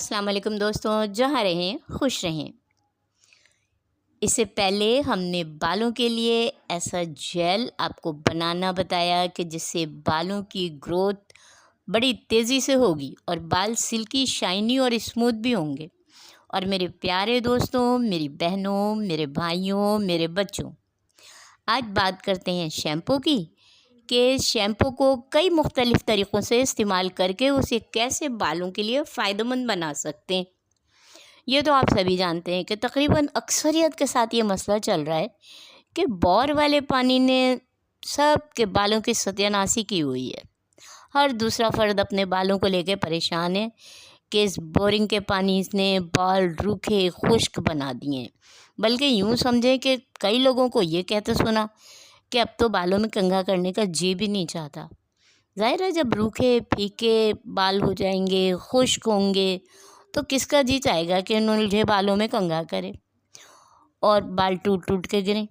अस्सलाम वालेकुम दोस्तों, जहाँ रहें खुश रहें। इससे पहले हमने बालों के लिए ऐसा जेल आपको बनाना बताया कि जिससे बालों की ग्रोथ बड़ी तेज़ी से होगी और बाल सिल्की, शाइनी और स्मूथ भी होंगे। और मेरे प्यारे दोस्तों, मेरी बहनों, मेरे भाइयों, मेरे बच्चों, आज बात करते हैं शैम्पू की कि शैम्पू को कई मुख्तलिफ़ तरीक़ों से इस्तेमाल करके उसे कैसे बालों के लिए फ़ायदेमंद बना सकते हैं। ये तो आप सभी जानते हैं कि तकरीबन अक्सरियत के साथ ये मसला चल रहा है कि बोर वाले पानी ने सब के बालों की सत्यानाशी की हुई है। हर दूसरा फ़र्द अपने बालों को लेके परेशान है कि इस बोरिंग के पानी ने बाल रूखे खुश्क बना दिए हैं। बल्कि यूँ समझें कि कई लोगों को ये कहते सुना कि अब तो बालों में कंघा करने का जी भी नहीं चाहता। ज़ाहिर है, जब रूखे फीके बाल हो जाएंगे, खुश्क होंगे, तो किसका जी चाहेगा कि उन उलझे बालों में कंघा करे और बाल टूट टूट के गिरें।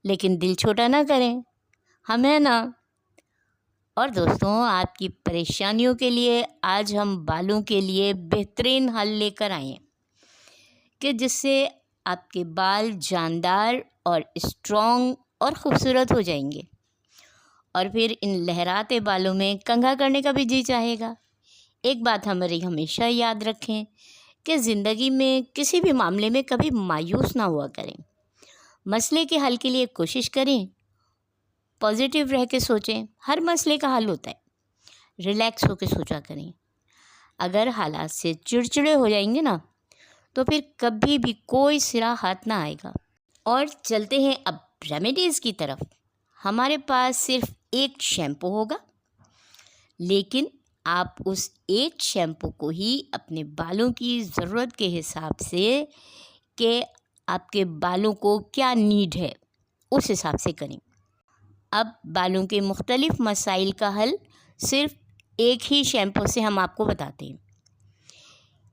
लेकिन दिल छोटा ना करें, हम है ना। और दोस्तों, आपकी परेशानियों के लिए आज हम बालों के लिए बेहतरीन हल लेकर आए हैं कि जिससे आपके बाल जानदार और स्ट्रॉन्ग और ख़ूबसूरत हो जाएंगे और फिर इन लहराते बालों में कंघा करने का भी जी चाहेगा। एक बात हमारी हमेशा याद रखें कि ज़िंदगी में किसी भी मामले में कभी मायूस ना हुआ करें। मसले के हल के लिए कोशिश करें, पॉजिटिव रह के सोचें। हर मसले का हल होता है, रिलैक्स होकर सोचा करें। अगर हालात से चिड़चिड़े हो जाएंगे ना, तो फिर कभी भी कोई सिरा हाथ ना आएगा। और चलते हैं अब रेमेडीज़ की तरफ। हमारे पास सिर्फ एक शैम्पू होगा, लेकिन आप उस एक शैम्पू को ही अपने बालों की ज़रूरत के हिसाब से कि आपके बालों को क्या नीड है उस हिसाब से करें। अब बालों के मुख्तलिफ़ मसाइल का हल सिर्फ एक ही शैम्पू से हम आपको बताते हैं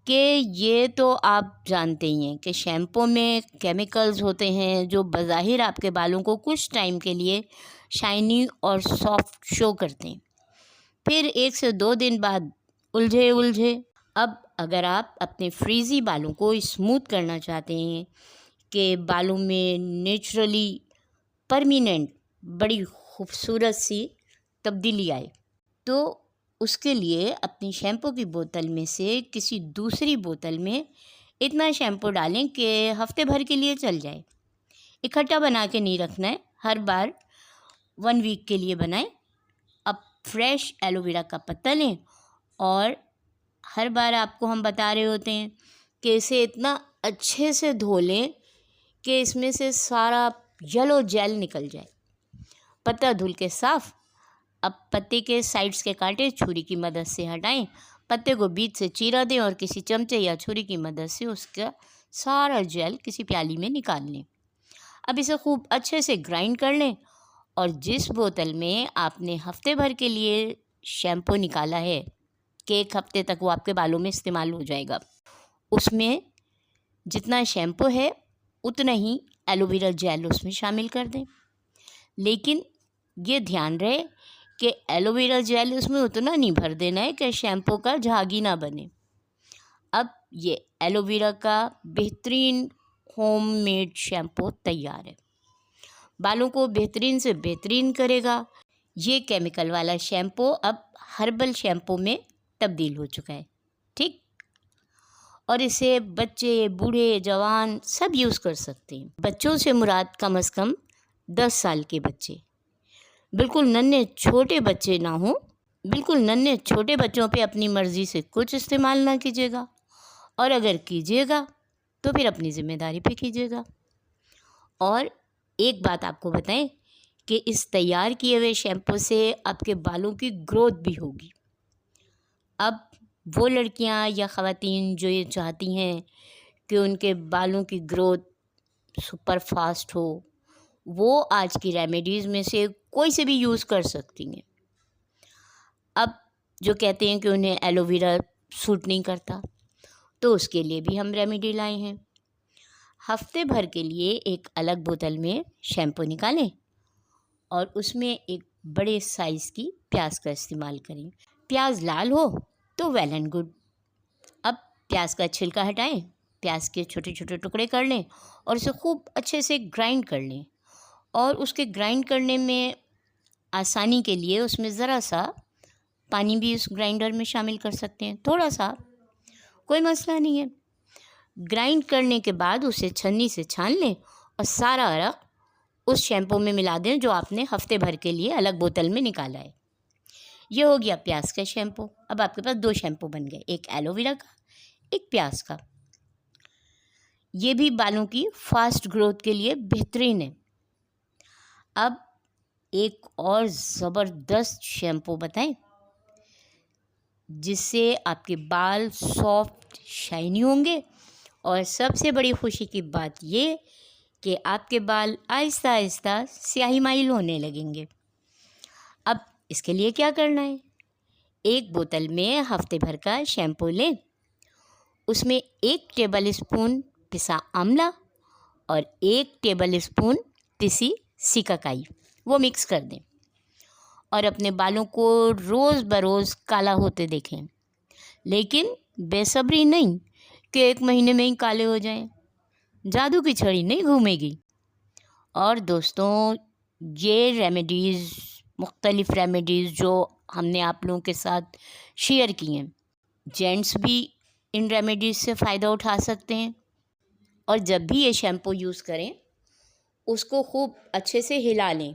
कि ये तो आप जानते ही हैं कि शैम्पू में केमिकल्स होते हैं जो बज़ाहिर आपके बालों को कुछ टाइम के लिए शाइनी और सॉफ्ट शो करते हैं, फिर 1 से 2 दिन बाद उलझे। अब अगर आप अपने फ्रीज़ी बालों को स्मूथ करना चाहते हैं कि बालों में नेचुरली परमानेंट बड़ी खूबसूरत सी तब्दीली आए, तो उसके लिए अपनी शैम्पू की बोतल में से किसी दूसरी बोतल में इतना शैम्पू डालें कि हफ्ते भर के लिए चल जाए। इकट्ठा बना के नहीं रखना है, हर बार 1 वीक के लिए बनाएं। अब फ्रेश एलोवेरा का पत्ता लें और हर बार आपको हम बता रहे होते हैं कि इसे इतना अच्छे से धो लें कि इसमें से सारा येलो जेल निकल जाए। पत्ता धुल के साफ़। अब पत्ते के साइड्स के कांटे छुरी की मदद से हटाएं, पत्ते को बीच से चीरा दें और किसी चमचे या छुरी की मदद से उसका सारा जेल किसी प्याली में निकाल लें। अब इसे खूब अच्छे से ग्राइंड कर लें और जिस बोतल में आपने हफ्ते भर के लिए शैम्पू निकाला है कि 1 हफ्ते तक वो आपके बालों में इस्तेमाल हो जाएगा, उसमें जितना शैम्पू है उतना ही एलोवेरा जेल उसमें शामिल कर दें। लेकिन ये ध्यान रहे कि एलोवेरा जेल उसमें उतना नहीं भर देना है कि शैम्पू का झागी ना बने। अब ये एलोवेरा का बेहतरीन होम मेड शैम्पू तैयार है, बालों को बेहतरीन से बेहतरीन करेगा। ये केमिकल वाला शैम्पू अब हर्बल शैम्पू में तब्दील हो चुका है, ठीक। और इसे बच्चे, बूढ़े, जवान सब यूज़ कर सकते हैं। बच्चों से मुराद कम से कम 10 साल के बच्चे, बिल्कुल नन्हे छोटे बच्चे ना हों। बिल्कुल नन्हे छोटे बच्चों पे अपनी मर्ज़ी से कुछ इस्तेमाल ना कीजिएगा, और अगर कीजिएगा तो फिर अपनी ज़िम्मेदारी पे कीजिएगा। और एक बात आपको बताएं कि इस तैयार किए हुए शैम्पू से आपके बालों की ग्रोथ भी होगी। अब वो लड़कियां या ख़वातीन जो ये चाहती हैं कि उनके बालों की ग्रोथ सुपर फास्ट हो, वो आज की रेमेडीज़ में से कोई से भी यूज़ कर सकती हैं। अब जो कहते हैं कि उन्हें एलोवेरा सूट नहीं करता, तो उसके लिए भी हम रेमेडी लाए हैं। हफ्ते भर के लिए एक अलग बोतल में शैम्पू निकालें और उसमें एक बड़े साइज़ की प्याज का इस्तेमाल करें। प्याज लाल हो तो वेल एंड गुड। अब प्याज का छिलका हटाएं, प्याज के छोटे छोटे टुकड़े कर लें और उसे खूब अच्छे से ग्राइंड कर लें। और उसके ग्राइंड करने में आसानी के लिए उसमें ज़रा सा पानी भी उस ग्राइंडर में शामिल कर सकते हैं, थोड़ा सा, कोई मसला नहीं है। ग्राइंड करने के बाद उसे छन्नी से छान लें और सारा अरक उस शैम्पू में मिला दें जो आपने हफ्ते भर के लिए अलग बोतल में निकाला है। ये हो गया प्याज का शैम्पू। अब आपके पास 2 शैम्पू बन गए, एक एलोवेरा का, एक प्याज का। ये भी बालों की फास्ट ग्रोथ के लिए बेहतरीन है। अब एक और ज़बरदस्त शैम्पू बताएं जिससे आपके बाल सॉफ्ट शाइनी होंगे और सबसे बड़ी खुशी की बात ये कि आपके बाल आहिस्ता आहिस्ता स्याही माइल होने लगेंगे। अब इसके लिए क्या करना है, एक बोतल में हफ्ते भर का शैम्पू लें, उसमें 1 टेबल स्पून पिसा आंवला और 1 टेबल स्पून पिसी सिकाकाई वो मिक्स कर दें और अपने बालों को रोज़ बरोज़ काला होते देखें, लेकिन बेसब्री नहीं कि 1 महीने में ही काले हो जाएं। जादू की छड़ी नहीं घूमेगी। और दोस्तों, ये रेमेडीज़, मुख्तलिफ़ रेमेडीज़ जो हमने आप लोगों के साथ शेयर की हैं, जेंट्स भी इन रेमेडीज़ से फ़ायदा उठा सकते हैं। और जब भी ये शैम्पू यूज़ करें उसको खूब अच्छे से हिला लें।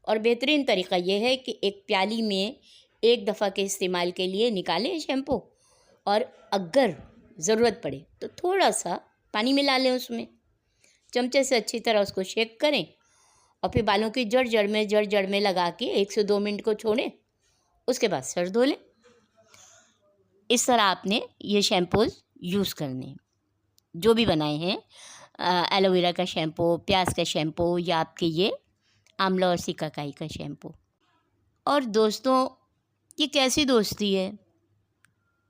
और बेहतरीन तरीक़ा ये है कि एक प्याली में एक दफ़ा के इस्तेमाल के लिए निकालें शैम्पू, और अगर ज़रूरत पड़े तो थोड़ा सा पानी मिला लें उसमें, चमचे से अच्छी तरह उसको शेक करें और फिर बालों की जड़ में लगा के 1 से 2 मिनट को छोड़ें, उसके बाद सर धो लें। इस तरह आपने ये शैम्पूज़ यूज़ करने जो भी बनाए हैं, एलोवेरा का शैम्पू, प्याज का शैम्पू या आपके ये आंवला और सिकाकाई का शैम्पू। और दोस्तों, ये कैसी दोस्ती है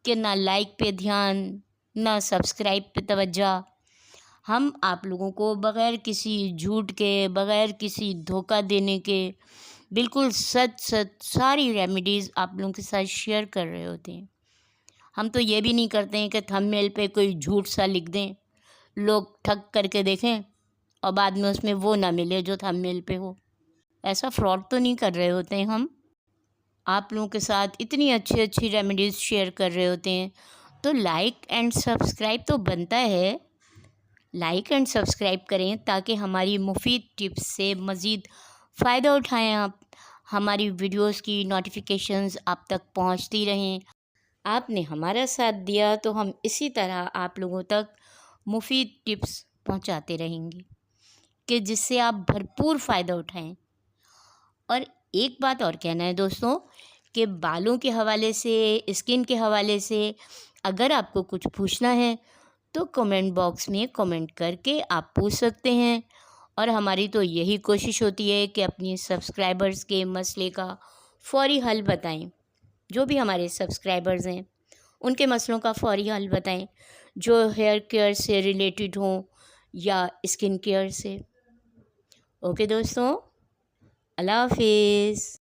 कि ना लाइक पे ध्यान, ना सब्सक्राइब पे तवज्जो। हम आप लोगों को बग़ैर किसी झूठ के, बग़ैर किसी धोखा देने के, बिल्कुल सच सारी रेमेडीज़ आप लोगों के साथ शेयर कर रहे होते हैं। हम तो ये भी नहीं करते हैं कि थंबनेल पे कोई झूठ सा लिख दें, लोग ठग करके देखें और बाद में उसमें वो ना मिले जो थंबनेल पे हो। ऐसा फ्रॉड तो नहीं कर रहे होते हैं हम। आप लोगों के साथ इतनी अच्छी अच्छी रेमेडीज़ शेयर कर रहे होते हैं, तो लाइक एंड सब्सक्राइब तो बनता है। लाइक एंड सब्सक्राइब करें ताकि हमारी मुफीद टिप्स से मज़ीद फ़ायदा उठाएं आप। हमारी वीडियोस की नोटिफिकेशंस आप तक पहुंचती रहें। आपने हमारा साथ दिया तो हम इसी तरह आप लोगों तक मुफीद टिप्स पहुंचाते रहेंगे कि जिससे आप भरपूर फ़ायदा उठाएं। और एक बात और कहना है दोस्तों कि बालों के हवाले से, स्किन के हवाले से अगर आपको कुछ पूछना है तो कमेंट बॉक्स में कमेंट करके आप पूछ सकते हैं। और हमारी तो यही कोशिश होती है कि अपनी सब्सक्राइबर्स के मसले का फ़ौरी हल बताएं। जो भी हमारे सब्सक्राइबर्स हैं उनके मसलों का फ़ौरी हल बताएं, जो हेयर केयर से रिलेटेड हों या स्किन केयर से। ओके दोस्तों, अल्लाह हाफिज़।